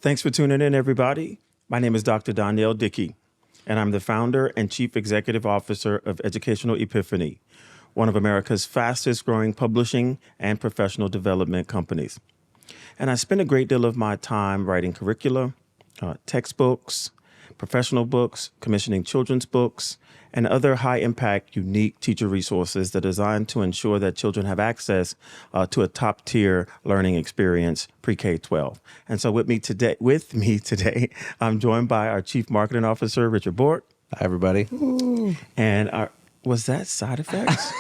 Thanks for tuning in, everybody. My name is Dr. Danielle Dickey, and I'm the founder and chief executive officer of Educational Epiphany, one of America's fastest growing publishing and professional development companies. And I spend a great deal of my time writing curricula, textbooks, professional books, commissioning children's books, and other high-impact, unique teacher resources that are designed to ensure that children have access to a top-tier learning experience pre-K-12. And so with me today, I'm joined by our Chief Marketing Officer, Richard Bork. Hi, everybody. Ooh. And was that side effects?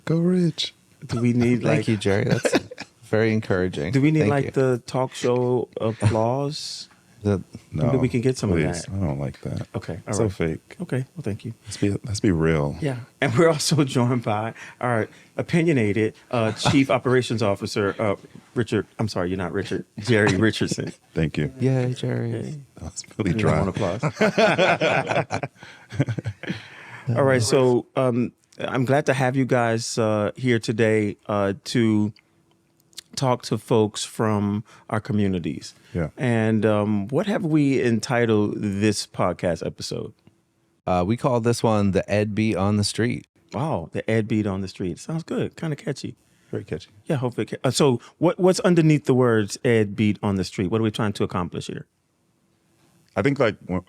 Go Rich. Do we need Thank you, Jerry. That's very encouraging. Do we need Thank you. the talk show applause? No, Maybe we can get some please. of that. I don't like that. Okay, all So right. fake. Okay, well, thank you. Let's be real. Yeah, and we're also joined by our opinionated Chief Operations Officer, Richard. I'm sorry, you're not Richard. Jerry Richardson. Thank you. Yay, Jerry. Okay. That's really You dry. want applause? All right, so I'm glad to have you guys here today to talk to folks from our communities. Yeah. And what have we entitled this podcast episode? We call this one the Ed Beat on the Street. Wow, the Ed Beat on the Street. Sounds good. Kind of catchy. Very catchy. Yeah, hopefully. So what's underneath the words Ed Beat on the Street? What are we trying to accomplish here? I think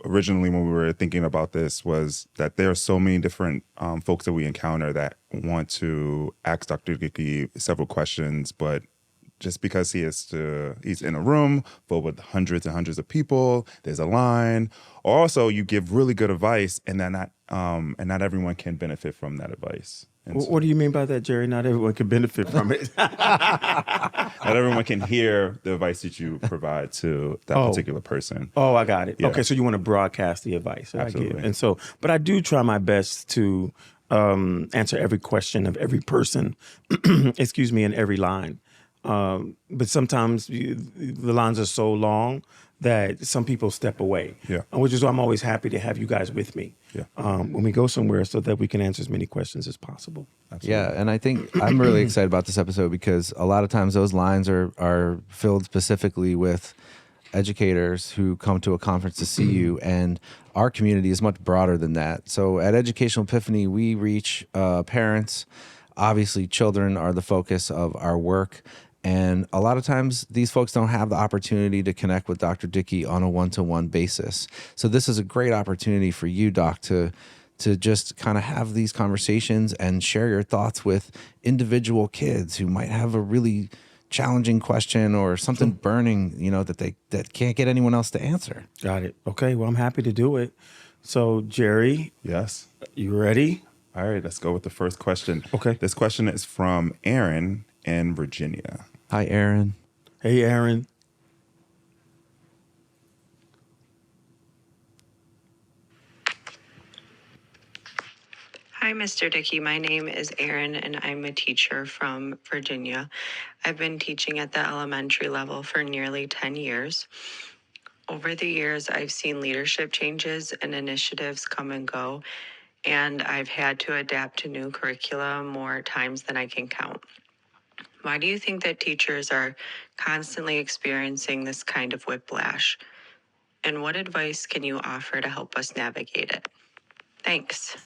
originally when we were thinking about this was that there are so many different folks that we encounter that want to ask Dr. Dickey several questions, but just because he's in a room full with hundreds and hundreds of people, there's a line. Also, you give really good advice, and not everyone can benefit from that advice. And What do you mean by that, Jerry? Not everyone can benefit from it. not everyone can hear the advice that you provide to that particular person. Oh, I got it. Yeah. Okay, so you want to broadcast the advice. Absolutely. I get it. And but I do try my best to answer every question of every person, excuse me, in every line. But sometimes the lines are so long that some people step away. Yeah. Which is why I'm always happy to have you guys with me. Yeah. When we go somewhere so that we can answer as many questions as possible. Absolutely. Yeah, and I think I'm really excited about this episode because a lot of times those lines are filled specifically with educators who come to a conference to see you, and our community is much broader than that. So at Educational Epiphany, we reach parents. Obviously, children are the focus of our work. And a lot of times these folks don't have the opportunity to connect with Dr. Dickey on a one-to-one basis. So this is a great opportunity for you, Doc, to just kind of have these conversations and share your thoughts with individual kids who might have a really challenging question or something burning, that can't get anyone else to answer. Got it. Okay, well, I'm happy to do it. So, Jerry, Yes. you ready? All right, let's go with the first question. Okay. This question is from Aaron in Virginia. Hi, Aaron. Hey, Aaron. Hi, Mr. Dickey. My name is Erin, and I'm a teacher from Virginia. I've been teaching at the elementary level for nearly 10 years. Over the years, I've seen leadership changes and initiatives come and go, and I've had to adapt to new curricula more times than I can count. Why do you think that teachers are constantly experiencing this kind of whiplash? And what advice can you offer to help us navigate it? Thanks.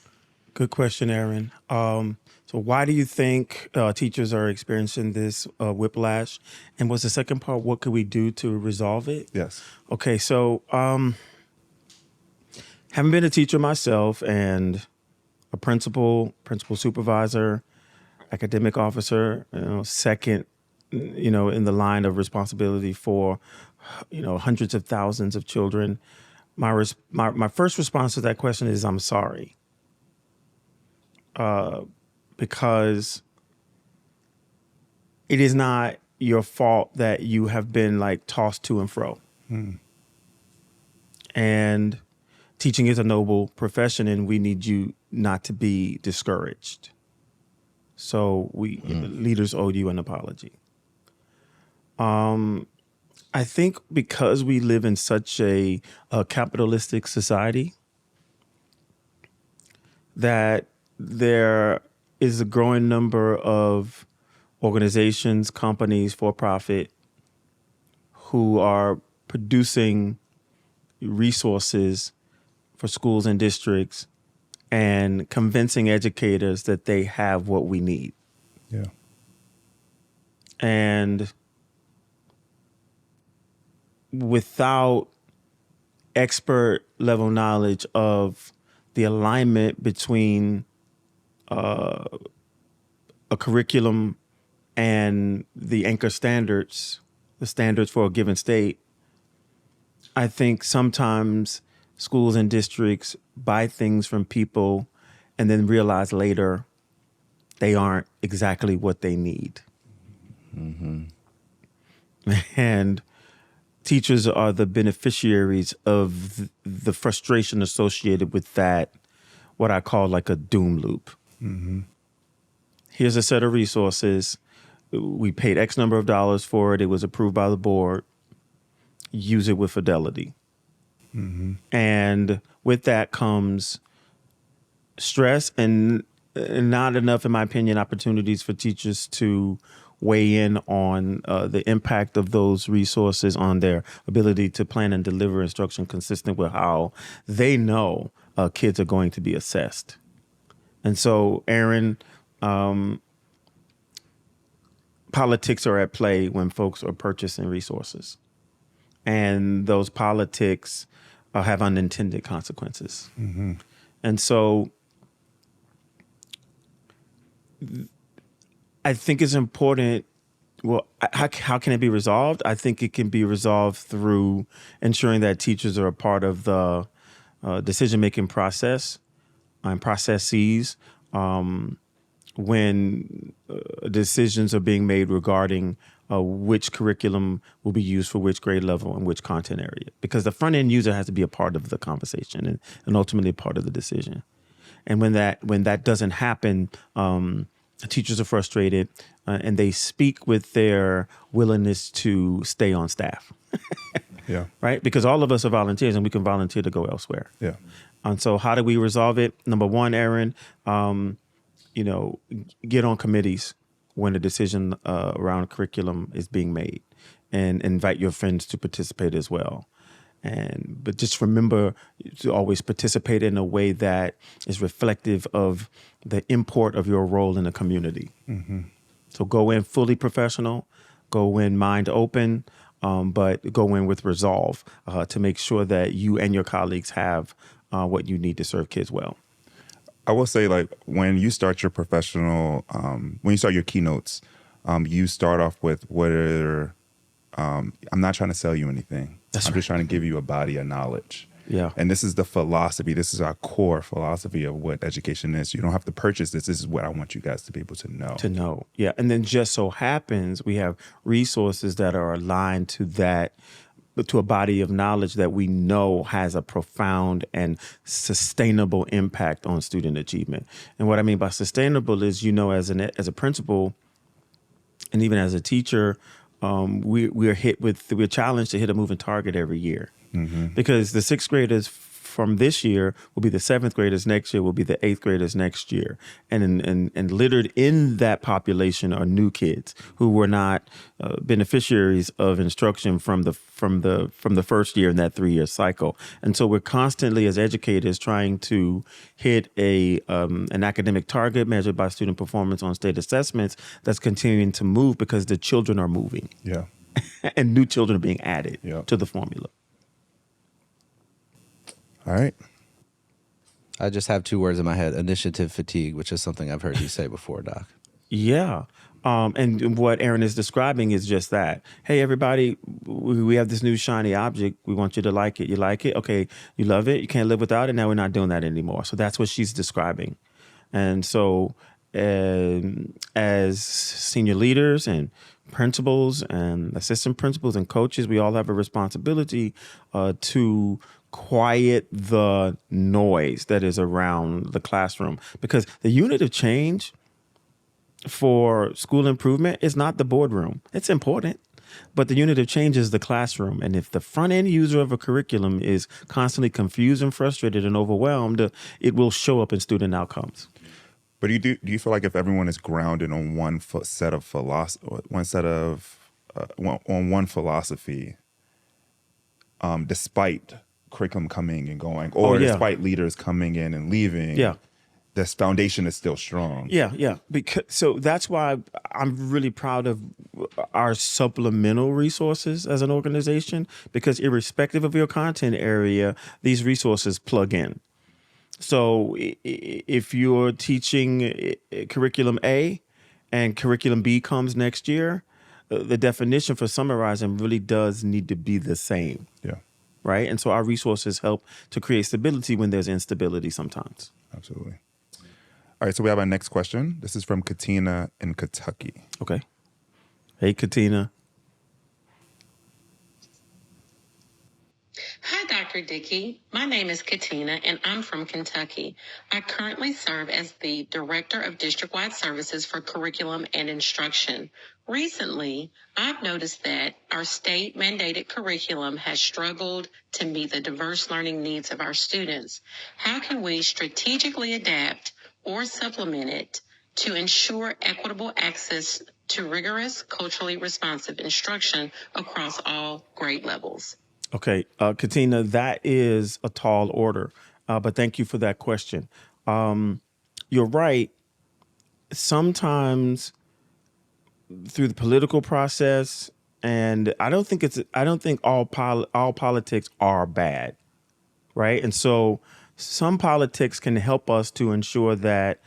Good question, Aaron. So why do you think teachers are experiencing this whiplash? And what's the second part? What could we do to resolve it? Yes. Okay, so having been a teacher myself and a principal supervisor, academic officer, second, in the line of responsibility for, hundreds of thousands of children, my first response to that question is I'm sorry. Because it is not your fault that you have been tossed to and fro. And teaching is a noble profession, and we need you not to be discouraged. So leaders owe you an apology. I think because we live in such a capitalistic society that there is a growing number of organizations, companies, for-profit, who are producing resources for schools and districts and convincing educators that they have what we need. Yeah. And without expert level knowledge of the alignment between a curriculum and the anchor standards, the standards for a given state, I think sometimes schools and districts buy things from people and then realize later they aren't exactly what they need. Mm-hmm. And teachers are the beneficiaries of the frustration associated with that, what I call like a doom loop. Mm-hmm. Here's a set of resources. We paid X number of dollars for it. It was approved by the board. Use it with fidelity. Mm-hmm. And with that comes stress and not enough, in my opinion, opportunities for teachers to weigh in on the impact of those resources on their ability to plan and deliver instruction consistent with how they know kids are going to be assessed. And so, Aaron, politics are at play when folks are purchasing resources. And those politics have unintended consequences. Mm-hmm. And so I think it's important. Well, how can it be resolved? I think it can be resolved through ensuring that teachers are a part of the decision-making process and processes when decisions are being made regarding which curriculum will be used for which grade level and which content area. Because the front-end user has to be a part of the conversation and ultimately a part of the decision. And when that doesn't happen, teachers are frustrated and they speak with their willingness to stay on staff. Yeah. Right? Because all of us are volunteers and we can volunteer to go elsewhere. Yeah. And so how do we resolve it? Number one, Aaron, get on committees when a decision around curriculum is being made and invite your friends to participate as well. But just remember to always participate in a way that is reflective of the import of your role in the community. Mm-hmm. So go in fully professional, go in mind open, but go in with resolve to make sure that you and your colleagues have what you need to serve kids well. I will say, like, when you start your professional, when you start your keynotes, you start off with I'm not trying to sell you anything. I'm just trying to give you a body of knowledge. Yeah. And this is the philosophy. This is our core philosophy of what education is. You don't have to purchase this. This is what I want you guys to be able to know. Yeah. And then just so happens we have resources that are aligned to that, to a body of knowledge that we know has a profound and sustainable impact on student achievement. And what I mean by sustainable is, as a principal and even as a teacher, we're challenged to hit a moving target every year. Mm-hmm. Because the sixth graders from this year will be the seventh graders next year, will be the eighth graders next year. And littered in that population are new kids who were not beneficiaries of instruction from the first year in that 3-year cycle. And so we're constantly, as educators, trying to hit an academic target measured by student performance on state assessments that's continuing to move because the children are moving. Yeah. And new children are being added to the formula. All right. I just have 2 words in my head: initiative fatigue, which is something I've heard you say before, Doc. Yeah. And what Aaron is describing is just that. Hey, everybody, we have this new shiny object. We want you to like it. You like it? Okay. You love it. You can't live without it. Now we're not doing that anymore. So that's what she's describing. And so as senior leaders and principals and assistant principals and coaches, we all have a responsibility to quiet the noise that is around the classroom, because the unit of change for school improvement is not the boardroom. It's important, but the unit of change is the classroom. And if the front end user of a curriculum is constantly confused and frustrated and overwhelmed, it will show up in student outcomes. But do you feel like if everyone is grounded on one philosophy, despite curriculum coming and going, or despite leaders coming in and leaving. Yeah. This foundation is still strong. Yeah. So that's why I'm really proud of our supplemental resources as an organization, because irrespective of your content area, these resources plug in. So if you're teaching curriculum A and curriculum B comes next year, the definition for summarizing really does need to be the same. Yeah. Right. And so our resources help to create stability when there's instability sometimes. Absolutely. All right, so we have our next question. This is from Katina in Kentucky. Okay. Hey, Katina. Hi, Dr. Dickey. My name is Katina, and I'm from Kentucky. I currently serve as the Director of District-Wide Services for Curriculum and Instruction. Recently, I've noticed that our state-mandated curriculum has struggled to meet the diverse learning needs of our students. How can we strategically adapt or supplement it to ensure equitable access to rigorous, culturally responsive instruction across all grade levels? Okay, Katina, that is a tall order, but thank you for that question. You're right. Sometimes through the political process, and I don't think all politics are bad, right? And so some politics can help us to ensure that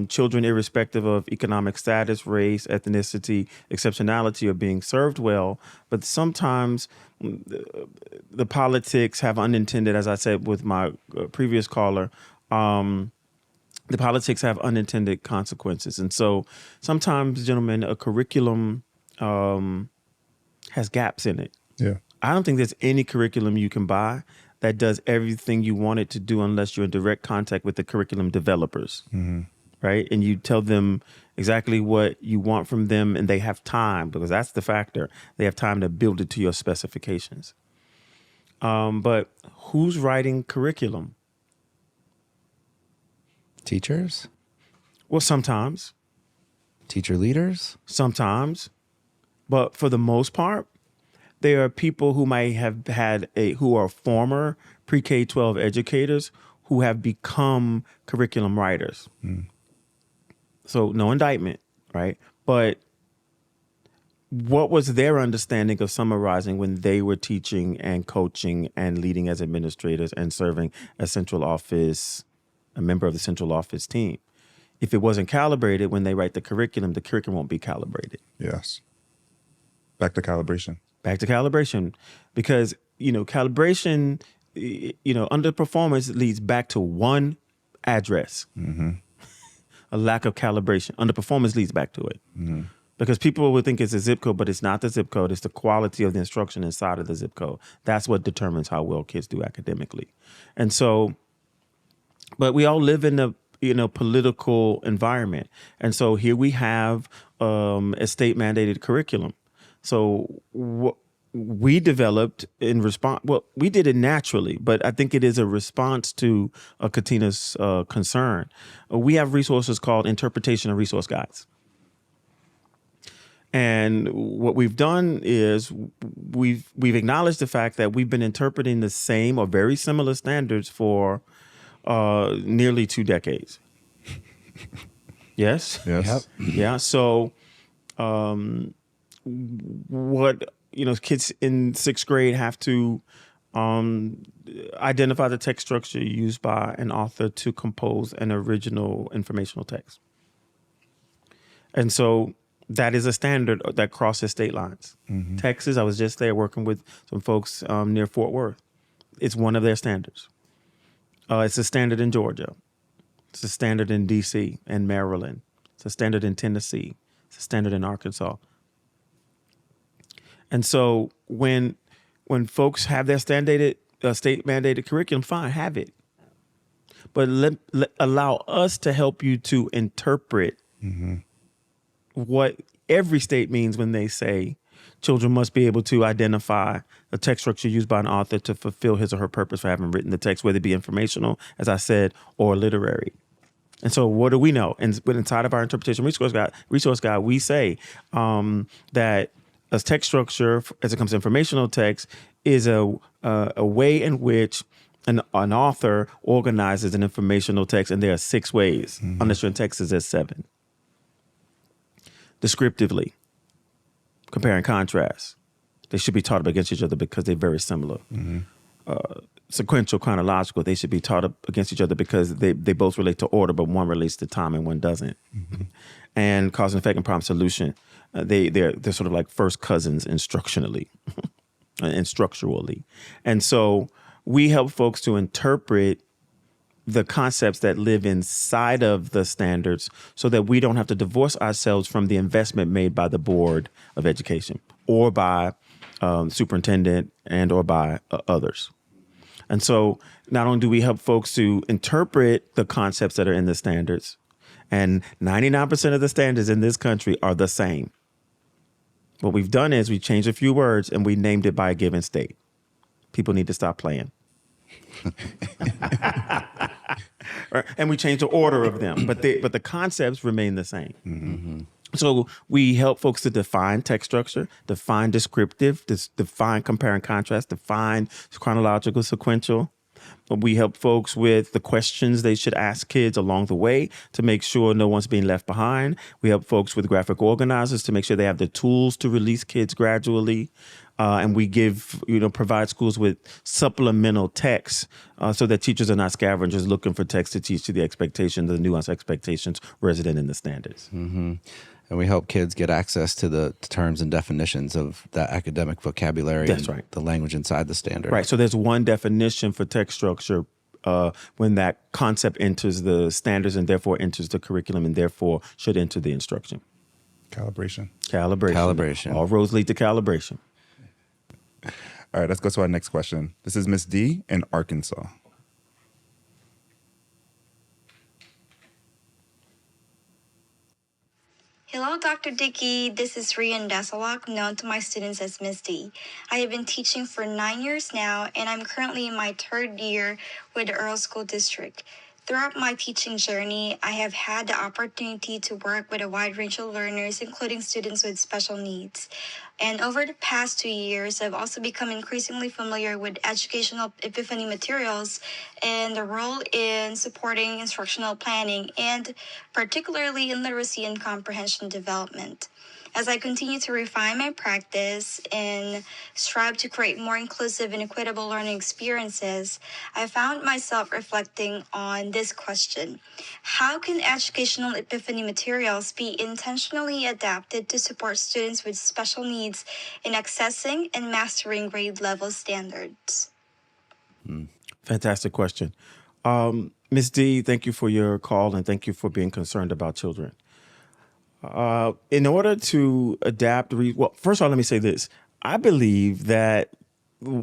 children, irrespective of economic status, race, ethnicity, exceptionality, are being served well. But sometimes the politics have unintended, as I said with my previous caller, the politics have unintended consequences. And so sometimes, gentlemen, a curriculum has gaps in it. Yeah. I don't think there's any curriculum you can buy that does everything you want it to do unless you're in direct contact with the curriculum developers. Mm-hmm. Right. And you tell them exactly what you want from them, and they have time, because that's the factor. They have time to build it to your specifications. But who's writing curriculum? Teachers? Well, sometimes. Teacher leaders? Sometimes. But for the most part, there are people who might have who are former pre-K-12 educators who have become curriculum writers. Mm. So no indictment, right? But what was their understanding of summarizing when they were teaching and coaching and leading as administrators and serving as a member of the central office team? If it wasn't calibrated when they write the curriculum won't be calibrated. Yes. Back to calibration. Because, calibration, underperformance leads back to one address. Mm-hmm. A lack of calibration. Underperformance leads back to it. Mm-hmm. Because people would think it's a zip code, but it's not the zip code. It's the quality of the instruction inside of the zip code. That's what determines how well kids do academically. And so, but we all live in a political environment. And so here we have a state mandated curriculum. So we developed in response, we did it naturally, but I think it is a response to Katina's concern. We have resources called interpretation and resource guides. And what we've done is we've acknowledged the fact that we've been interpreting the same or very similar standards for nearly 2 decades. Yes? Yes. Yep. Yeah. So what kids in 6th grade have to identify the text structure used by an author to compose an original informational text. And so that is a standard that crosses state lines. Mm-hmm. Texas, I was just there working with some folks near Fort Worth. It's one of their standards. It's a standard in Georgia. It's a standard in D.C. and Maryland. It's a standard in Tennessee. It's a standard in Arkansas. And so when folks have their state mandated curriculum, fine, have it. But allow us to help you to interpret mm-hmm. what every state means when they say children must be able to identify the text structure used by an author to fulfill his or her purpose for having written the text, whether it be informational, as I said, or literary. And so what do we know? And inside of our interpretation resource guide, we say that a text structure, as it comes to informational text, is a way in which an author organizes an informational text, and there are 6 ways. Unless you're in Texas, there's 7. Descriptively, compare and contrast. They should be taught up against each other because they're very similar. Sequential, chronological, they should be taught up against each other because they both relate to order, but one relates to time and one doesn't. And cause and effect and problem solution, they're sort of like first cousins instructionally and structurally. And so we help folks to interpret the concepts that live inside of the standards so that we don't have to divorce ourselves from the investment made by the Board of Education or by superintendent and or by others. And so not only do we help folks to interpret the concepts that are in the standards, and 99% of the standards in this country are the same. What we've done is we changed a few words and we named it by a given state. People need to stop playing. And we changed the order of them, but the concepts remain the same. So we help folks to define text structure, define descriptive, define compare and contrast, define chronological, sequential. We help folks with the questions they should ask kids along the way to make sure no one's being left behind. We help folks with graphic organizers to make sure they have the tools to release kids gradually. And we provide schools with supplemental text so that teachers are not scavengers looking for text to teach to the expectations, the nuanced expectations resident in the standards. And we help kids get access to the terms and definitions of that academic vocabulary. That's and right. The language inside the standard. Right. So there's one definition for text structure when that concept enters the standards and therefore enters the curriculum and therefore should enter the instruction. Calibration. All roads lead to calibration. All right, let's go to our next question. This is Miss D in Arkansas. Hello, Dr. Dickey. This is Rian Dasalak, known to my students as Miss D. I have been teaching for 9 years now, and I'm currently in my 3rd year with the Earl School District. Throughout my teaching journey, I have had the opportunity to work with a wide range of learners, including students with special needs. And over the past 2 years, I've also become increasingly familiar with educational Epiphany materials and the role in supporting instructional planning and particularly in literacy and comprehension development. As I continue to refine my practice and strive to create more inclusive and equitable learning experiences, I found myself reflecting on this question: how can educational Epiphany materials be intentionally adapted to support students with special needs in accessing and mastering grade level standards? Fantastic question. Ms. D, thank you for your call and thank you for being concerned about children. In order to adapt, first of all, let me say this. I believe that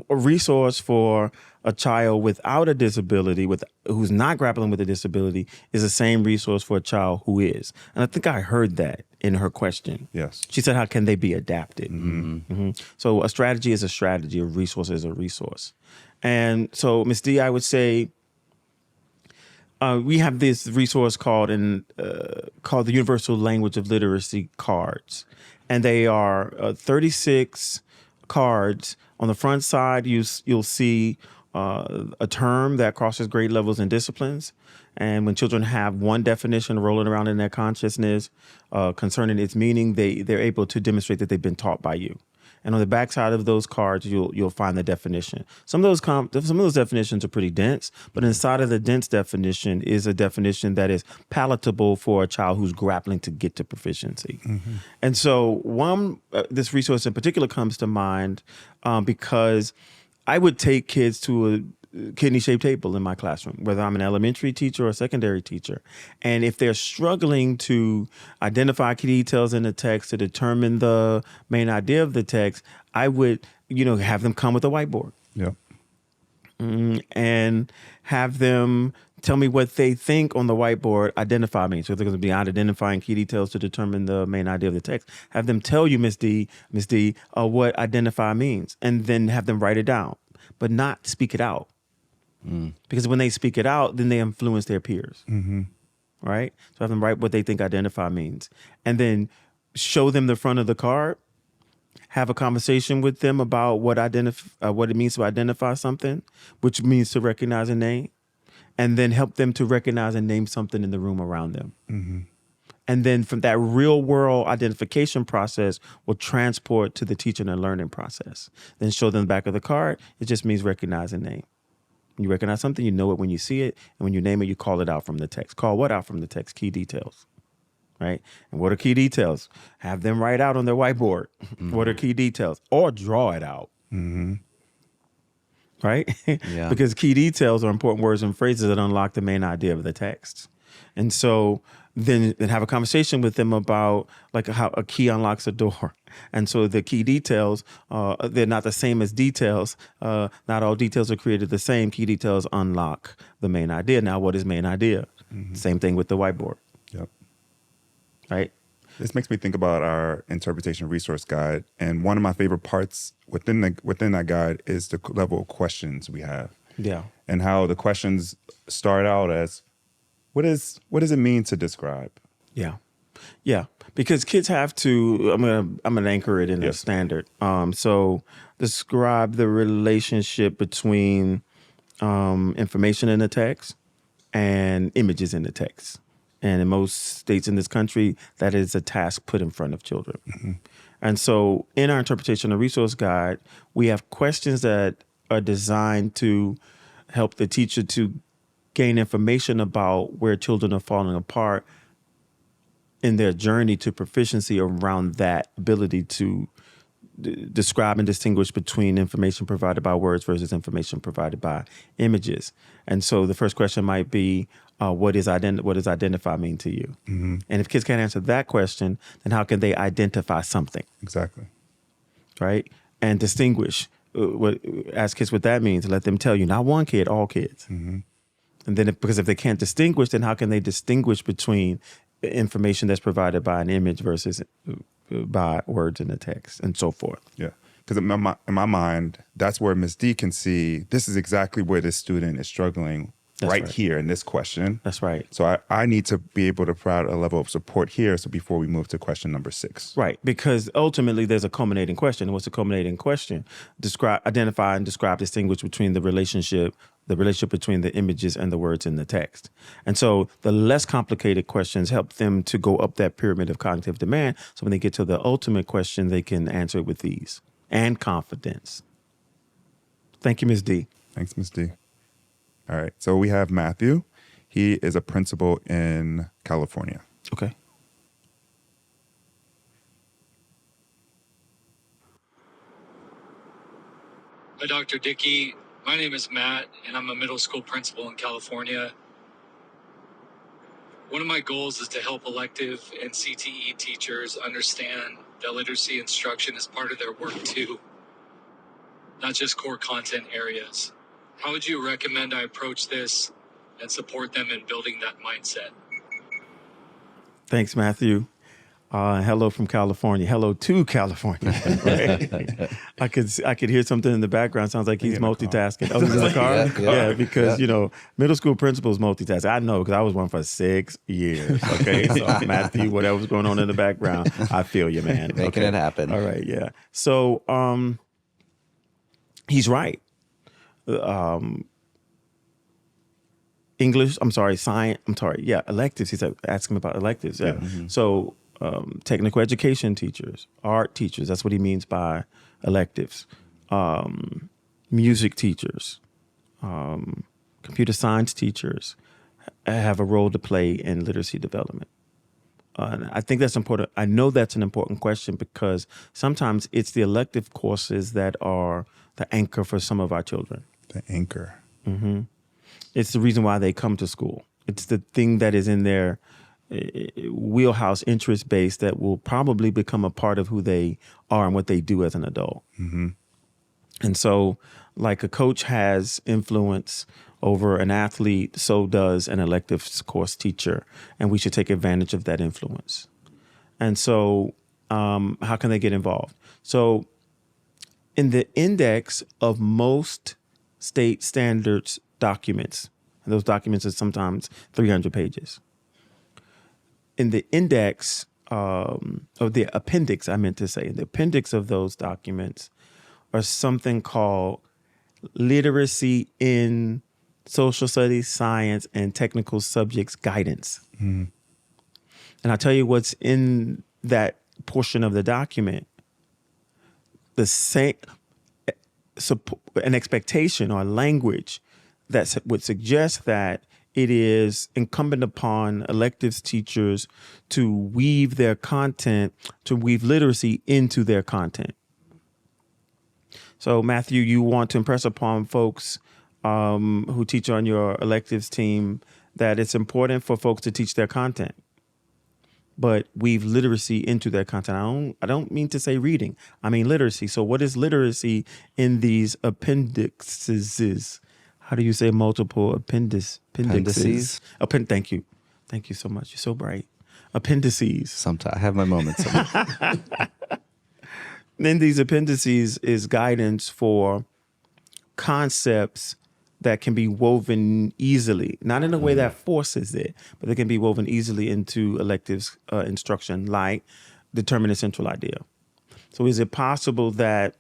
a resource for a child without a disability, who's not grappling with a disability, is the same resource for a child who is. And I think I heard that in her question. Yes. She said, how can they be adapted? So a strategy is a strategy, a resource is a resource. And so, Ms. D, I would say, we have this resource called the Universal Language of Literacy cards, and they are 36 cards. On the front side, you'll see a term that crosses grade levels and disciplines, and when children have one definition rolling around in their consciousness concerning its meaning, they're able to demonstrate that they've been taught by you. And on the backside of those cards, you'll find the definition. Some of those definitions are pretty dense, but inside of the dense definition is a definition that is palatable for a child who's grappling to get to proficiency. And so this resource in particular comes to mind because I would take kids to a kidney-shaped table in my classroom, whether I'm an elementary teacher or a secondary teacher. And if they're struggling to identify key details in the text to determine the main idea of the text, I would, have them come with a whiteboard. Yeah. And have them tell me what they think on the whiteboard identify means. So if they're going to be identifying key details to determine the main idea of the text, have them tell you, Miss D, what identify means, and then have them write it down, but not speak it out. Because when they speak it out, then they influence their peers, right? So have them write what they think identify means, and then show them the front of the card, have a conversation with them about what it means to identify something, which means to recognize a name, and then help them to recognize and name something in the room around them. Mm-hmm. And then from that real world identification process will transport to the teaching and learning process. Then show them the back of the card. It just means recognize a name. When you recognize something, you know it when you see it. And when you name it, you call it out from the text. Call what out from the text? Key details. Right? And what are key details? Have them write out on their whiteboard. Mm-hmm. What are key details? Or draw it out. Mm-hmm. Right? Yeah. Because key details are important words and phrases that unlock the main idea of the text. And so then have a conversation with them about like how a key unlocks a door. And so the key details, they're not the same as details. Not all details are created the same. Key details unlock the main idea. Now, what is main idea? Mm-hmm. Same thing with the whiteboard. Yep. Right? This makes me think about our interpretation resource guide. And one of my favorite parts within that guide is the level of questions we have. Yeah. And how the questions start out as, what does it mean to describe? Yeah. Yeah. Because kids have to, I'm gonna anchor it in a standard. So describe the relationship between information in the text and images in the text. And in most states in this country, that is a task put in front of children. Mm-hmm. And so in our interpretation and resource guide, we have questions that are designed to help the teacher to gain information about where children are falling apart in their journey to proficiency around that ability to describe and distinguish between information provided by words versus information provided by images. And so the first question might be, what does identify mean to you? Mm-hmm. And if kids can't answer that question, then how can they identify something? Exactly. Right? And distinguish. Ask kids what that means. Let them tell you, not one kid, all kids. Mm-hmm. And then because if they can't distinguish, then how can they distinguish between information that's provided by an image versus by words in the text and so forth? Yeah. Because in my mind, that's where Ms. D can see this is exactly where this student is struggling right here in this question. That's right. So I need to be able to provide a level of support here. So before we move to question number 6. Right. Because ultimately there's a culminating question. What's the culminating question? Identify and describe, distinguish between the relationship between the images and the words in the text. And so the less complicated questions help them to go up that pyramid of cognitive demand. So when they get to the ultimate question, they can answer it with ease and confidence. Thank you, Ms. D. Thanks, Ms. D. All right. So we have Matthew. He is a principal in California. Okay. Hi, Dr. Dickey. My name is Matt, and I'm a middle school principal in California. One of my goals is to help elective and CTE teachers understand that literacy instruction is part of their work too, not just core content areas. How would you recommend I approach this and support them in building that mindset? Thanks, Matthew. Hello from California. Hello to California. Right? I could hear something in the background. Sounds like he's multitasking. Oh, he's in the car? Yeah, because, middle school principals multitask. I know because I was one for 6 years. Okay, so Matthew, whatever's going on in the background, I feel you, man. Making it happen. All right, yeah. So he's right. Electives. He's asking about electives. Yeah. Mm-hmm. So technical education teachers, art teachers, that's what he means by electives. Music teachers, computer science teachers have a role to play in literacy development. And I think that's important. I know that's an important question because sometimes it's the elective courses that are the anchor for some of our children. The anchor. Mm-hmm. It's the reason why they come to school. It's the thing that is in their wheelhouse interest base that will probably become a part of who they are and what they do as an adult. Mm-hmm. And so like a coach has influence over an athlete, so does an elective course teacher. And we should take advantage of that influence. And so how can they get involved? So in the index of most state standards documents, and those documents are sometimes 300 pages. In the index, of the appendix, I meant to say, the appendix of those documents are something called literacy in social studies, science, and technical subjects guidance. And I'll tell you what's in that portion of the document. The same an expectation or language that would suggest that it is incumbent upon electives teachers to weave their content, to weave literacy into their content. So, Matthew, you want to impress upon folks who teach on your electives team that it's important for folks to teach their content, but weave literacy into their content. I don't mean to say reading. I mean literacy. So what is literacy in these appendixes? How do you say multiple appendixes? Thank you. Thank you so much. You're so bright. Appendices. Sometimes I have my moments. In these appendices is guidance for concepts that can be woven easily, not in a way that forces it, but they can be woven easily into electives instruction, like determine a central idea. So is it possible that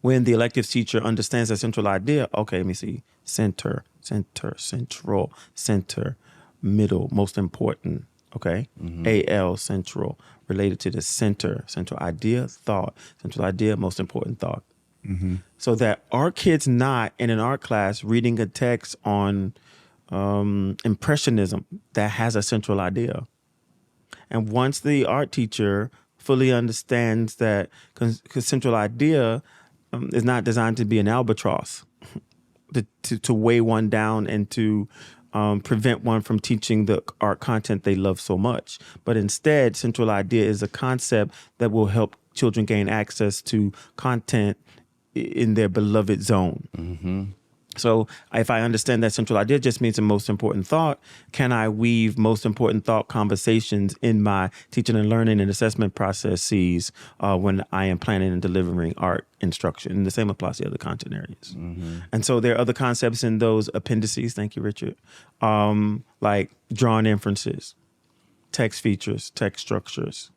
when the electives teacher understands a central idea, okay, let me see, center, central, center, middle, most important, okay? AL, central, related to the central idea, thought, central idea, most important thought. So that our kids not in an art class reading a text on impressionism that has a central idea. And once the art teacher fully understands that central idea is not designed to be an albatross, to weigh one down and to prevent one from teaching the art content they love so much. But instead, central idea is a concept that will help children gain access to content in their beloved zone. So if I understand that central idea just means the most important thought, can I weave most important thought conversations in my teaching and learning and assessment processes when I am planning and delivering art instruction? And the same applies to other content areas. And so there are other concepts in those appendices, thank you, Richard, like drawn inferences, text features, text structures,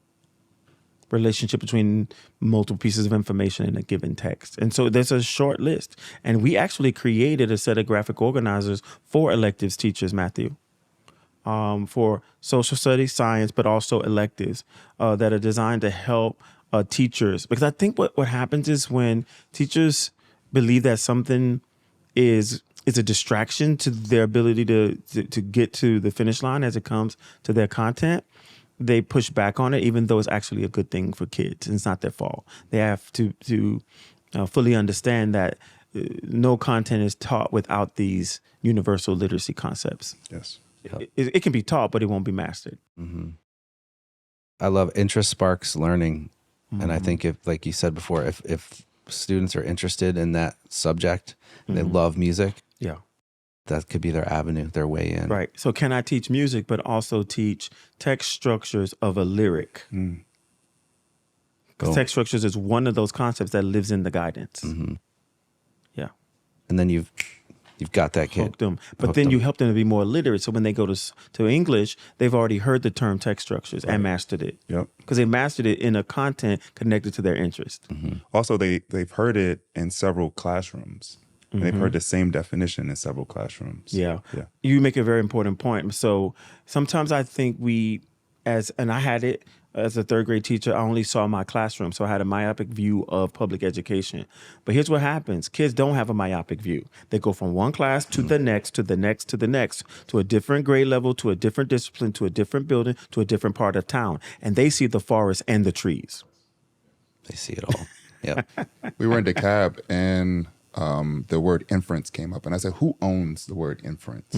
relationship between multiple pieces of information in a given text. And so there's a short list. And we actually created a set of graphic organizers for electives teachers, Matthew, for social studies, science, but also electives that are designed to help teachers. Because I think what happens is when teachers believe that something is a distraction to their ability to get to the finish line as it comes to their content, they push back on it, even though it's actually a good thing for kids. It's not their fault. They have to fully understand that no content is taught without these universal literacy concepts. Yes. It can be taught, but it won't be mastered. I love interest sparks learning. And I think if, like you said before, if students are interested in that subject, and they love music, that could be their avenue, their way in. Right. So can I teach music, but also teach text structures of a lyric? Because text structures is one of those concepts that lives in the guidance. Yeah. And then you've got that kid. Hooked them. But then you help them to be more literate. So when they go to English, they've already heard the term text structures and mastered it. Yep. Because they mastered it in a content connected to their interest. Also, they've heard it in several classrooms. And they've heard the same definition in several classrooms. Yeah. You make a very important point. So sometimes I think and I had it as a third grade teacher, I only saw my classroom. So I had a myopic view of public education. But here's what happens. Kids don't have a myopic view. They go from one class to the next, to the next, to the next, to a different grade level, to a different discipline, to a different building, to a different part of town. And they see the forest and the trees. They see it all. Yep. We were in DeKalb and the word inference came up. And I said, who owns the word inference?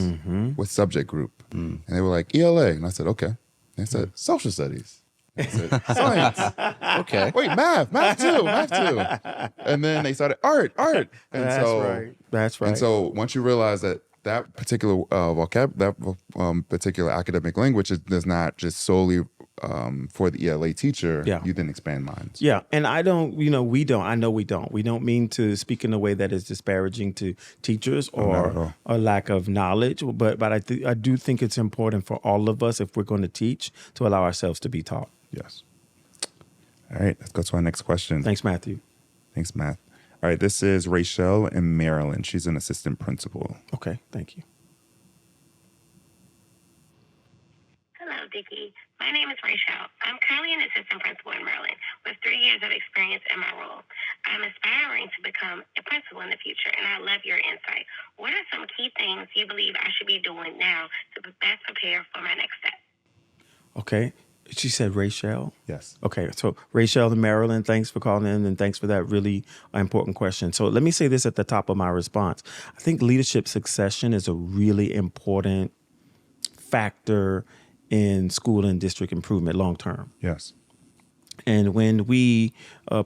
What subject group? And they were like, ELA. And I said, okay. And they said, social studies. I said, science. Okay. Wait, math too. And then they started art. And That's right. And so once you realize that particular particular academic language does not just solely for the ELA teacher, Yeah. you then expand minds. Yeah, and I don't, we don't. I know we don't. We don't mean to speak in a way that is disparaging to teachers not at all. or a lack of knowledge. But I do think it's important for all of us, if we're going to teach, to allow ourselves to be taught. Yes. All right, let's go to our next question. Thanks, Matthew. Thanks, Matt. All right, this is Rachel in Maryland. She's an assistant principal. Okay, thank you. Hello, Dickey. My name is Rachel. I'm currently an assistant principal in Maryland with 3 years of experience in my role. I'm aspiring to become a principal in the future, and I love your insight. What are some key things you believe I should be doing now to best prepare for my next step? Okay, she said Rachel. Yes. Okay, so Rachel in Maryland, thanks for calling in and thanks for that really important question. So let me say this at the top of my response. I think leadership succession is a really important factor in school and district improvement long term. Yes. And when we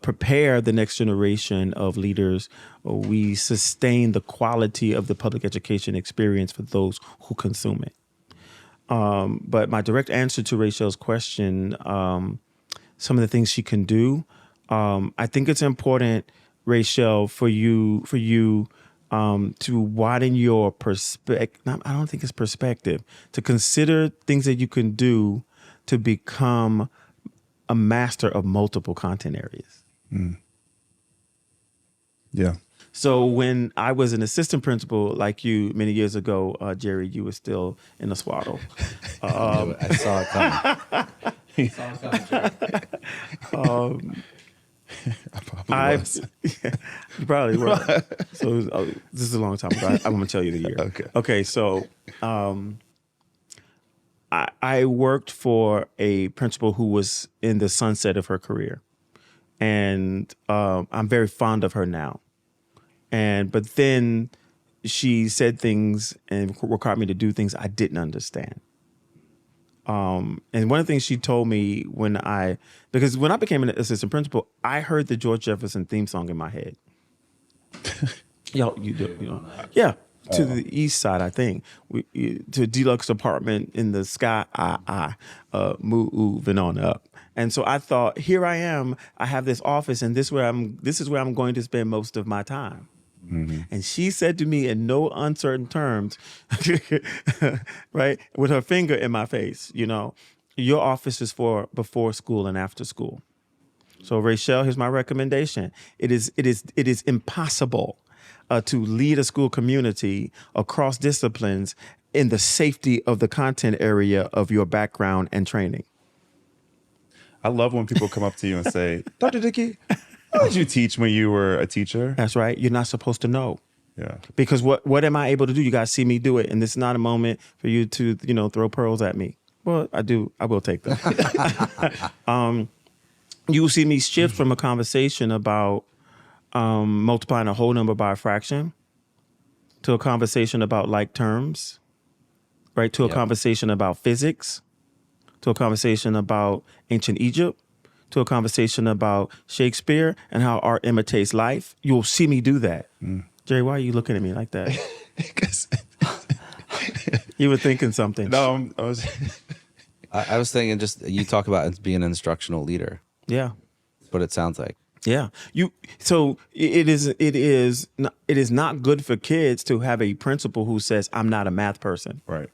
prepare the next generation of leaders, we sustain the quality of the public education experience for those who consume it. But my direct answer to Rachel's question, some of the things she can do, I think it's important, Rachel, for you to widen your perspective. I don't think it's perspective. To consider things that you can do to become a master of multiple content areas. Yeah. So when I was an assistant principal, like you many years ago, Jerry, you were still in the swaddle. I saw it coming. I probably was. You probably were. So this is a long time ago. I'm going to tell you the year. Okay. So I worked for a principal who was in the sunset of her career, and I'm very fond of her now. But then she said things and required me to do things I didn't understand. And one of the things she told me because when I became an assistant principal, I heard the George Jefferson theme song in my head. You do. Yeah. To the east side, I think, to a deluxe apartment in the sky, moving on up. And so I thought, here I am. I have this office, and this is where I'm going to spend most of my time. Mm-hmm. And she said to me in no uncertain terms, right, with her finger in my face, your office is for before school and after school. So Rachel, here's my recommendation. It is impossible to lead a school community across disciplines in the safety of the content area of your background and training. I love when people come up to you and say, Dr. Dickey, how did you teach when you were a teacher? That's right. You're not supposed to know. Yeah. Because what am I able to do? You guys see me do it. And this is not a moment for you to, throw pearls at me. Well, I do. I will take them. You will see me shift from a conversation about multiplying a whole number by a fraction to a conversation about like terms, right? To a conversation about physics, to a conversation about ancient Egypt, to a conversation about Shakespeare and how art imitates life. You'll see me do that. Jerry, why are you looking at me like that? You were thinking something. No, I was thinking just you talk about being an instructional leader. Yeah. That's what it sounds like. Yeah. So it is not good for kids to have a principal who says, I'm not a math person. Right.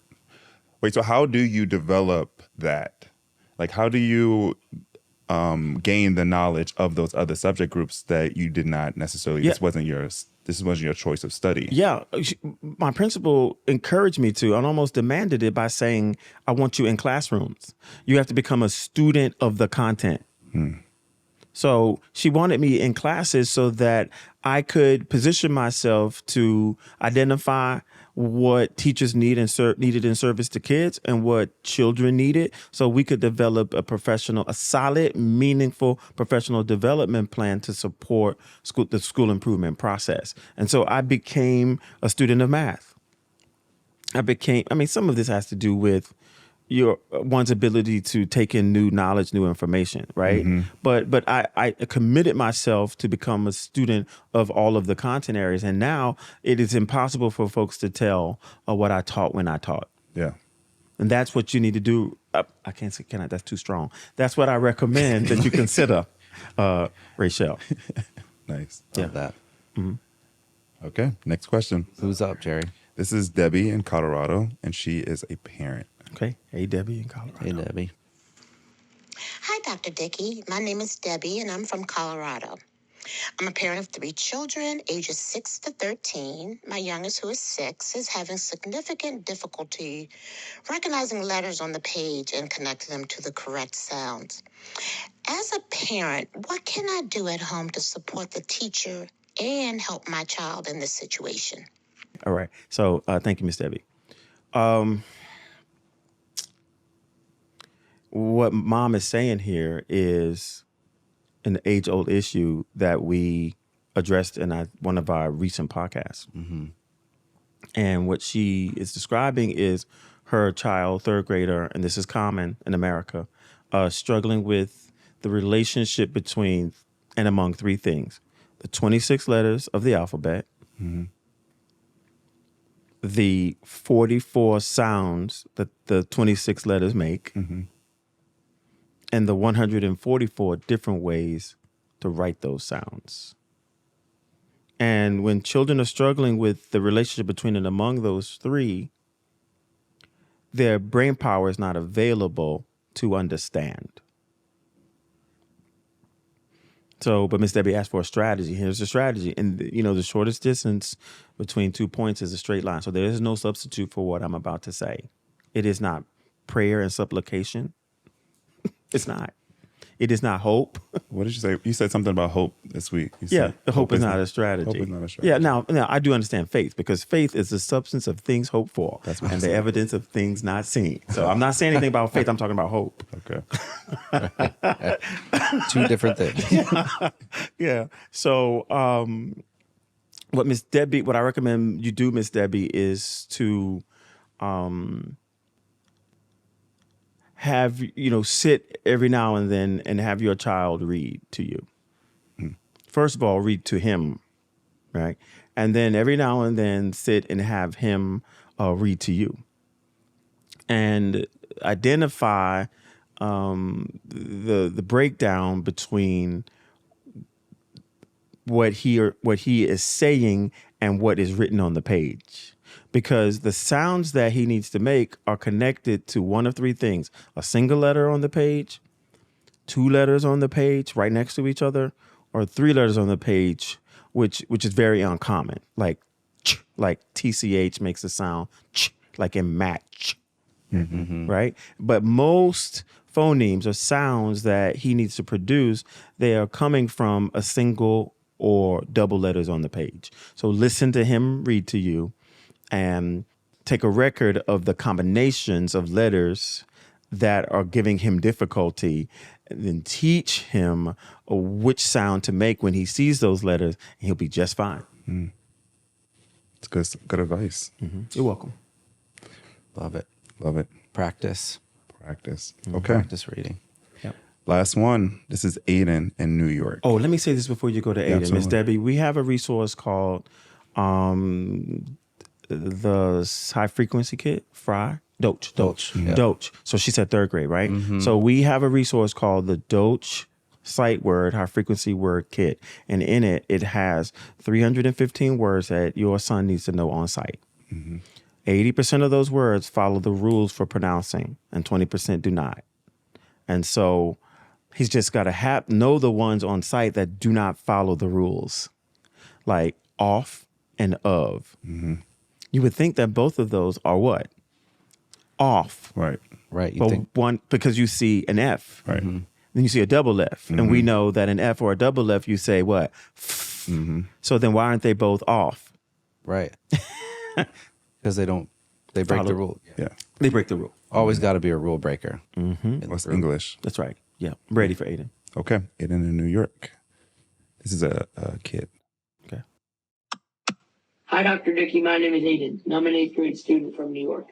Wait, so how do you develop that? Like, how do you gain the knowledge of those other subject groups that you did not necessarily, this wasn't your choice of study? Yeah. My principal encouraged me to and almost demanded it by saying, I want you in classrooms. You have to become a student of the content. So she wanted me in classes so that I could position myself to identify what teachers needed in service to kids and what children needed, so we could develop a solid, meaningful professional development plan to support the school improvement process. And so I became a student of math. Some of this has to do with one's ability to take in new knowledge, new information, right? Mm-hmm. But I committed myself to become a student of all of the content areas. And now it is impossible for folks to tell what I taught when I taught. Yeah. And that's what you need to do. I can't say cannot. That's too strong. That's what I recommend that you consider, Rachel. Nice. Love that. Okay, next question. Who's up, Jerry? This is Debbie in Colorado, and she is a parent. Okay. Hey, Debbie in Colorado. Hey, Debbie. Hi, Dr. Dickey. My name is Debbie, and I'm from Colorado. I'm a parent of 3 children, ages 6 to 13. My youngest, who is 6, is having significant difficulty recognizing letters on the page and connecting them to the correct sounds. As a parent, what can I do at home to support the teacher and help my child in this situation? All right. So thank you, Miss Debbie. What mom is saying here is an age-old issue that we addressed in one of our recent podcasts. And what she is describing is her child, 3rd grader, and this is common in America, struggling with the relationship between and among 3 things: the 26 letters of the alphabet, the 44 sounds that the 26 letters make, and the 144 different ways to write those sounds. And when children are struggling with the relationship between and among those 3, their brain power is not available to understand. So, but Miss Debbie asked for a strategy. Here's the strategy. And, the shortest distance between 2 points is a straight line. So there is no substitute for what I'm about to say. It is not prayer and supplication. It's not. It is not hope. What did you say? You said something about hope this week. The hope is not a strategy. Hope is not a strategy. Yeah, now I do understand faith, because faith is the substance of things hoped for and the evidence of things not seen. So I'm not saying anything about faith. I'm talking about hope. Okay. 2 different things. Yeah. So what I recommend you do, Miss Debbie, is to have, sit every now and then and have your child read to you. First of all, read to him, right? And then every now and then sit and have him read to you. And identify the breakdown between what he is saying and what is written on the page. Because the sounds that he needs to make are connected to one of 3 things: a single letter on the page, 2 letters on the page right next to each other, or 3 letters on the page, which is very uncommon. Like TCH makes a sound like in match, right? But most phonemes or sounds that he needs to produce, they are coming from a single or double letters on the page. So listen to him read to you, and take a record of the combinations of letters that are giving him difficulty, and then teach him which sound to make when he sees those letters, and he'll be just fine. It's good advice. You're welcome. Love it. Love it. Practice. Okay. Practice reading. Yep. Last one. This is Aiden in New York. Oh, let me say this before you go to Aiden. Miss absolutely. Debbie, we have a resource called the High Frequency Kit, Doach. Yeah. Doach. So she said 3rd grade, right? So we have a resource called the Doach Sight Word, High Frequency Word Kit. And in it, it has 315 words that your son needs to know on sight. 80% of those words follow the rules for pronouncing, and 20% do not. And so he's just got to know the ones on sight that do not follow the rules, like off and of. You would think that both of those are what? Off. Right. You But think one, because you see an F. Right. Then you see a double F. And we know that an F or a double F, you say what? So then why aren't they both off? right? Because they break the rule. Yeah. They break the rule. Always got to be a rule breaker. What's English? That's right. Yeah. I'm ready for Aiden. Okay. Aiden in New York. This is a kid. Okay. Hi, Dr. Dickey. My name is Aiden, and I'm an 8th grade student from New York.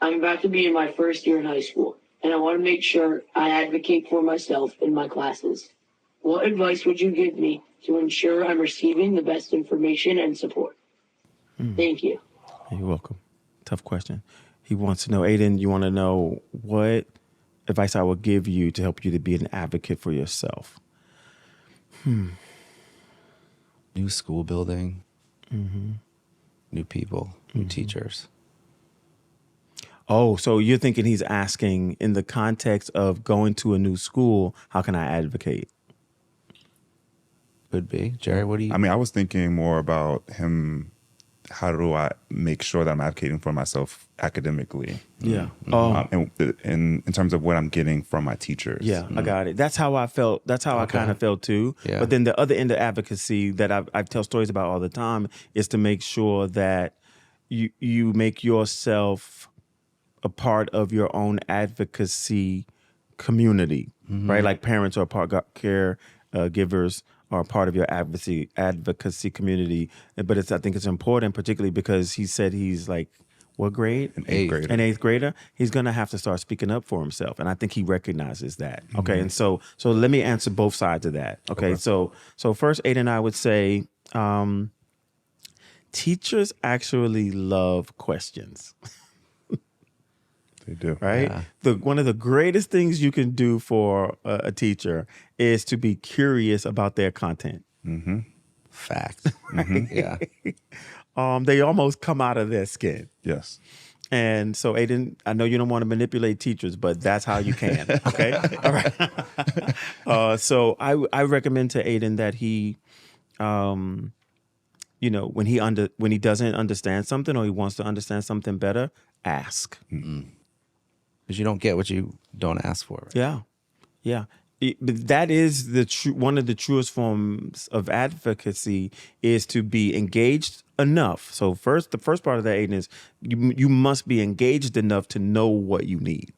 I'm about to be in my first year in high school, and I want to make sure I advocate for myself in my classes. What advice would you give me to ensure I'm receiving the best information and support? Thank you. You're welcome. Tough question. He wants to know, Aiden, you want to know what advice I would give you to help you to be an advocate for yourself. New school building, new people, new teachers. Oh, so you're thinking he's asking in the context of going to a new school, how can I advocate? Could be. Jerry, what do you... I mean, I was thinking more about him. How do I make sure that I'm advocating for myself academically? Yeah. And in terms of what I'm getting from my teachers. Yeah, I got it. That's how I felt. That's how I kind of felt too. Yeah. But then the other end of advocacy that I tell stories about all the time is to make sure that you make yourself a part of your own advocacy community, right? Like parents are caregivers are a part of your advocacy community. But I think it's important, particularly because he said he's like, what grade? An eighth grader. An eighth grader. He's going to have to start speaking up for himself. And I think he recognizes that. Okay. And so let me answer both sides of that. Okay. So first, Aiden, I would say teachers actually love questions. They do. Right? Yeah. One of the greatest things you can do for a teacher is to be curious about their content. Fact. Yeah. They almost come out of their skin. Yes. And so, Aiden, I know you don't want to manipulate teachers, but that's how you can. Okay. All right. So I recommend to Aiden that he, when he doesn't understand something or he wants to understand something better, ask. Because you don't get what you don't ask for. Right? Yeah. Yeah. But that is one of the truest forms of advocacy is to be engaged enough. So the first part of that, Aiden, is you must be engaged enough to know what you need.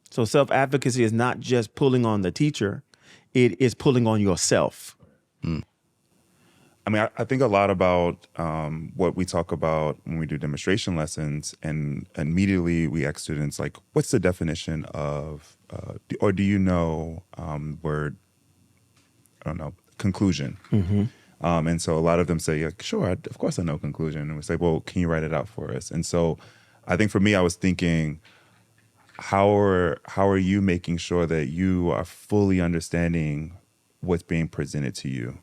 So self-advocacy is not just pulling on the teacher. It is pulling on yourself. I mean, I think a lot about what we talk about when we do demonstration lessons, and immediately we ask students, like, what's the definition of, or do you know word, I don't know, conclusion? And so a lot of them say, yeah, sure, of course I know conclusion. And we say, well, can you write it out for us? And so I think for me, I was thinking, how are you making sure that you are fully understanding what's being presented to you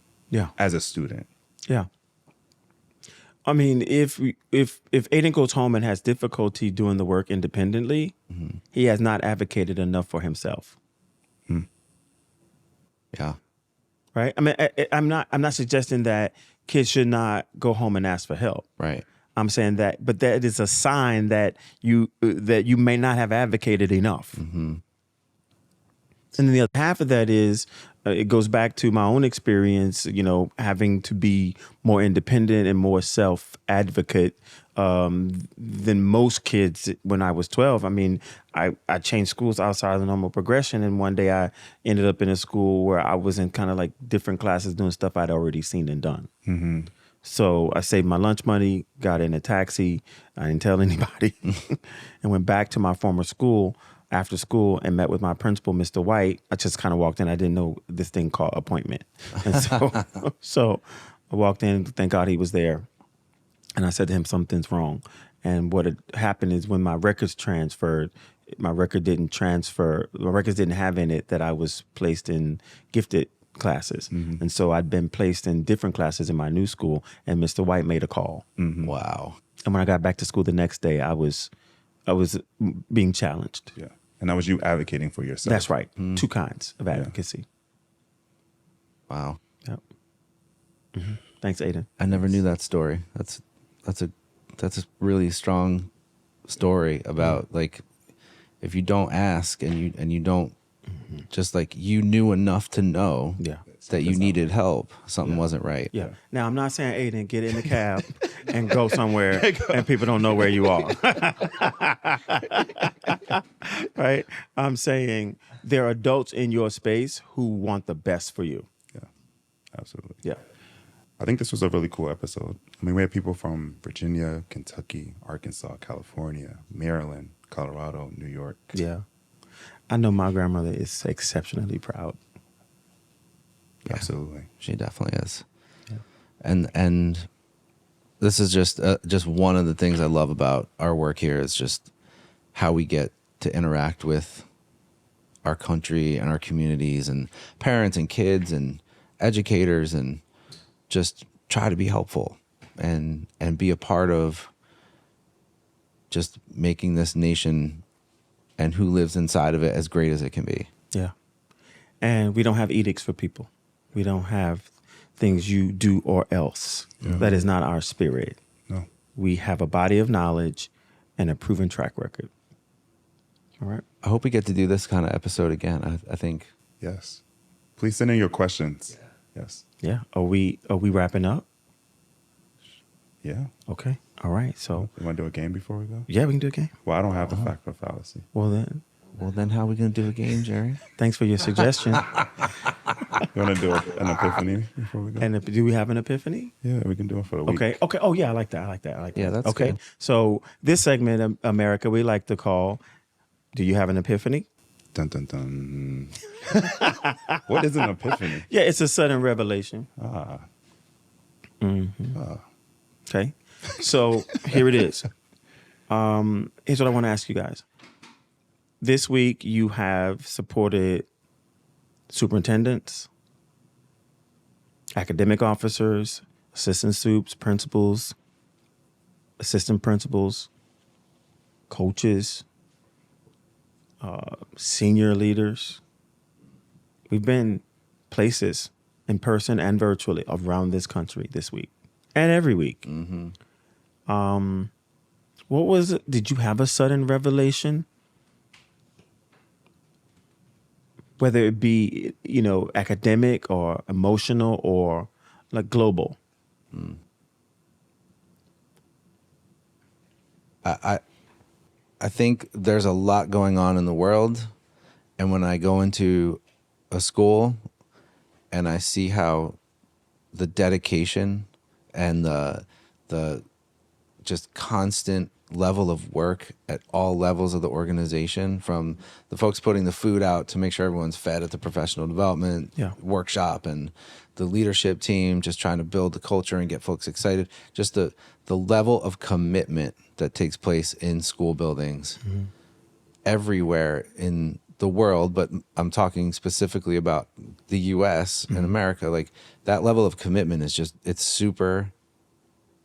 as a student? Yeah. I mean, if Aiden goes home and has difficulty doing the work independently, he has not advocated enough for himself. Yeah. Right? I mean, I'm not suggesting that kids should not go home and ask for help. Right. I'm saying that, but that is a sign that you may not have advocated enough. And then the other half of that is it goes back to my own experience, having to be more independent and more self-advocate than most kids when I was 12. I mean, I changed schools outside of the normal progression. And one day I ended up in a school where I was in kind of like different classes doing stuff I'd already seen and done. So I saved my lunch money, got in a taxi. I didn't tell anybody and went back to my former school after school and met with my principal, Mr. White. I just kind of walked in. I didn't know this thing called appointment. And so I walked in, thank God he was there. And I said to him, something's wrong. And what had happened is when my records transferred, my records didn't have in it that I was placed in gifted classes. And so I'd been placed in different classes in my new school, and Mr. White made a call. Wow. And when I got back to school the next day, I was being challenged. Yeah. And that was you advocating for yourself. That's right. Two kinds of advocacy. Wow. Yep. Thanks, Aiden. I never knew that story. That's a really strong story about like if you don't ask and you don't just like you knew enough to know that you needed help, something wasn't right. Yeah. Now I'm not saying Aiden get in the cab and go somewhere and people don't know where you are. Right? I'm saying there are adults in your space who want the best for you. Yeah. Absolutely. Yeah. I think this was a really cool episode. I mean, we had people from Virginia, Kentucky, Arkansas, California, Maryland, Colorado, New York. Yeah. I know my grandmother is exceptionally proud. Yeah. Absolutely. She definitely is. Yeah. And this is just one of the things I love about our work here is just how we get to interact with our country and our communities and parents and kids and educators and just try to be helpful and be a part of just making this nation and who lives inside of it as great as it can be. Yeah. And we don't have edicts for people. We don't have things you do or else. Yeah. That is not our spirit. No. We have a body of knowledge and a proven track record. All right. I hope we get to do this kind of episode again. I think. Yes. Please send in your questions. Yes. Yeah. Are we wrapping up? Yeah. Okay. All right. So You want to do a game before we go? yeah, we can do a game. Well, I don't have the fact or fallacy. Well then How are we going to do a game, Jerry? thanks for your suggestion. You want to do an epiphany before we go? And do we have an epiphany? Yeah, we can do it for the week. Okay. Okay. Oh yeah, I like that. Yeah, that's okay. good. So this segment of America we like to call "Do you have an epiphany?" Dun, dun, dun. What is an epiphany? Yeah, it's a sudden revelation. Ah. Okay. So here it is. Here's what I want to ask you guys. This week you have supported superintendents, academic officers, assistant supes, principals, assistant principals, coaches, senior leaders. We've been places in person and virtually around this country this week and every week. Mm-hmm. What was it? Did you have a sudden revelation? Whether it be, academic or emotional or like global. I think there's a lot going on in the world, and when I go into a school and I see how the dedication and the just constant level of work at all levels of the organization, from the folks putting the food out to make sure everyone's fed at the professional development workshop, and the leadership team just trying to build the culture and get folks excited, just the level of commitment that takes place in school buildings everywhere in the world, but I'm talking specifically about the US and America. Like, that level of commitment is it's super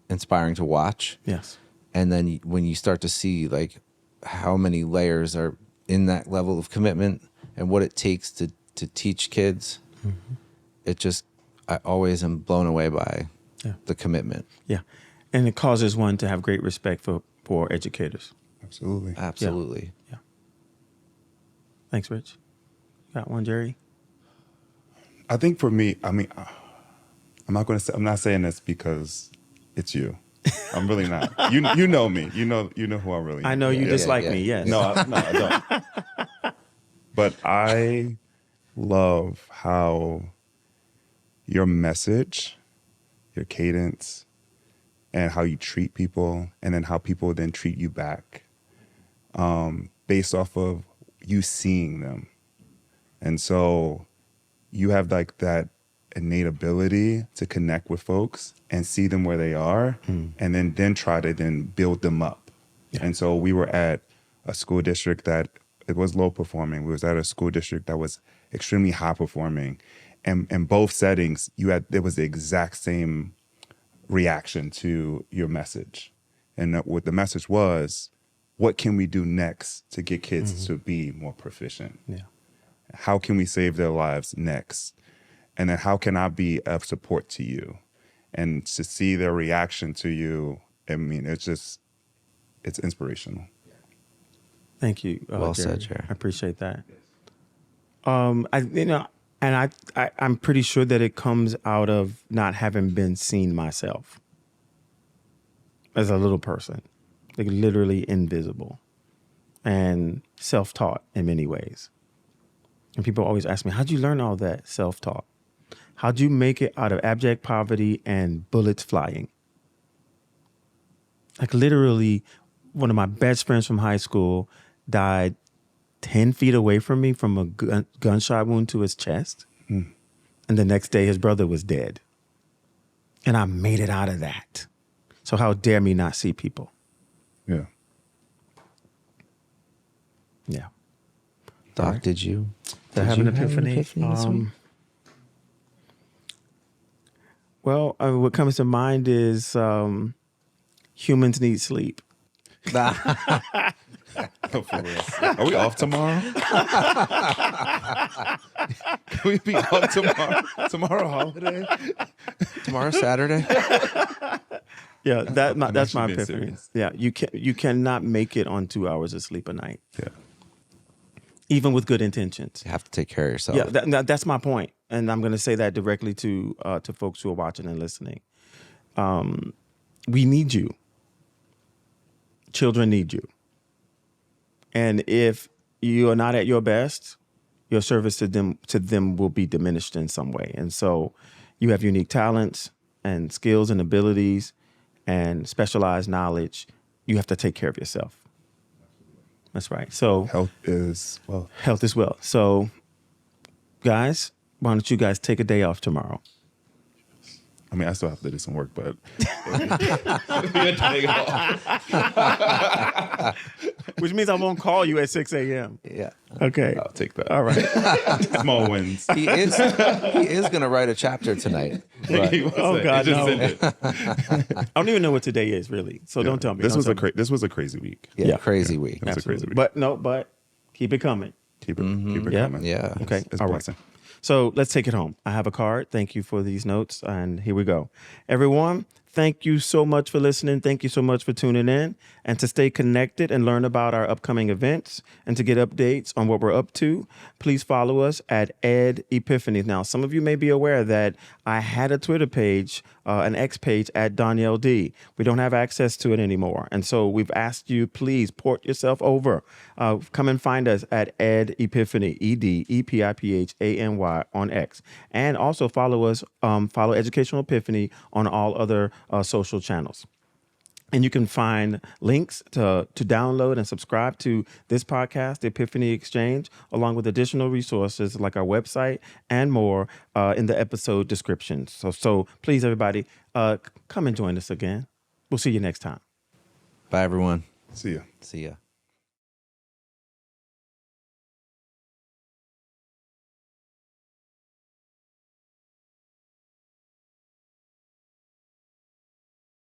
inspiring to watch. Yes. And then when you start to see like how many layers are in that level of commitment and what it takes to teach kids, I always am blown away by the commitment. Yeah. And it causes one to have great respect for educators. Absolutely. Absolutely. Yeah. Thanks, Rich. Got one, Jerry? I think for me, I'm not saying this because it's you. I'm really not. You know me. You know who I really am. I know you dislike me, yes. No, I don't. But I love how your message, your cadence, and how you treat people, and then how people then treat you back, based off of you seeing them. And so you have like that innate ability to connect with folks and see them where they are, and then try to then build them up. Yeah. And so we were at a school district that it was low performing. We was at a school district that was extremely high performing. And in both settings, there was the exact same reaction to your message. And what the message was, what can we do next to get kids to be more proficient? Yeah. How can we save their lives next? And then how can I be of support to you? And to see their reaction to you, I mean, it's inspirational. Thank you. Well Jerry. said, Jerry. I appreciate that. I'm pretty sure that it comes out of not having been seen myself as a little person, like literally invisible and self-taught in many ways. And people always ask me, how'd you learn all that self-taught? How'd you make it out of abject poverty and bullets flying? Like literally, one of my best friends from high school died 10 feet away from me from a gunshot wound to his chest. And the next day his brother was dead. And I made it out of that. So So how dare me not see people? Yeah. Yeah. Doc, did you have an epiphany? this week? Well, what comes to mind is humans need sleep. Oh, for real. Are we off tomorrow? Can we be off tomorrow? Tomorrow holiday? Tomorrow, Saturday? Yeah, that's my actually being epiphany. serious. Yeah, you cannot make it on 2 hours of sleep a night, Yeah. even with good intentions. You have to take care of yourself. Yeah, that's my point, and I'm going to say that directly to folks who are watching and listening. We need you. Children need you, and if you are not at your best, your service to them will be diminished in some way. And so, you have unique talents and skills and abilities, and specialized knowledge. You have to take care of yourself. That's right. So Health is wealth. health is wealth. So, guys, why don't you guys take a day off tomorrow? I mean, I still have to do some work, but Which means I won't call you at 6 a.m. Yeah. Okay. I'll take that. All right. Small wins. He is going to write a chapter tonight. But Oh, God, Just no. send it. I don't even know what today is, really. So don't tell me. This Don't was tell me. this was a crazy week. yeah, crazy week. It was a crazy week. But keep it coming. Keep it Yeah. coming. Yeah. Okay. It's All right. blessing. So let's take it home. I have a card. Thank you for these notes. And here we go. Everyone, thank you so much for listening. Thank you so much for tuning in. And to stay connected and learn about our upcoming events and to get updates on what we're up to, please follow us at Ed Epiphany. Now, some of you may be aware that I had a Twitter page, an X page at Danielle D. We don't have access to it anymore. And so we've asked you, please port yourself over. Come and find us at Ed Epiphany, EDEPIPHANY on X. And also follow us, follow Educational Epiphany on all other social channels. And you can find links to download and subscribe to this podcast, the Epiphany Exchange, along with additional resources like our website and more in the episode descriptions. So please, everybody, come and join us again. We'll see you next time. Bye, everyone. See ya. See ya.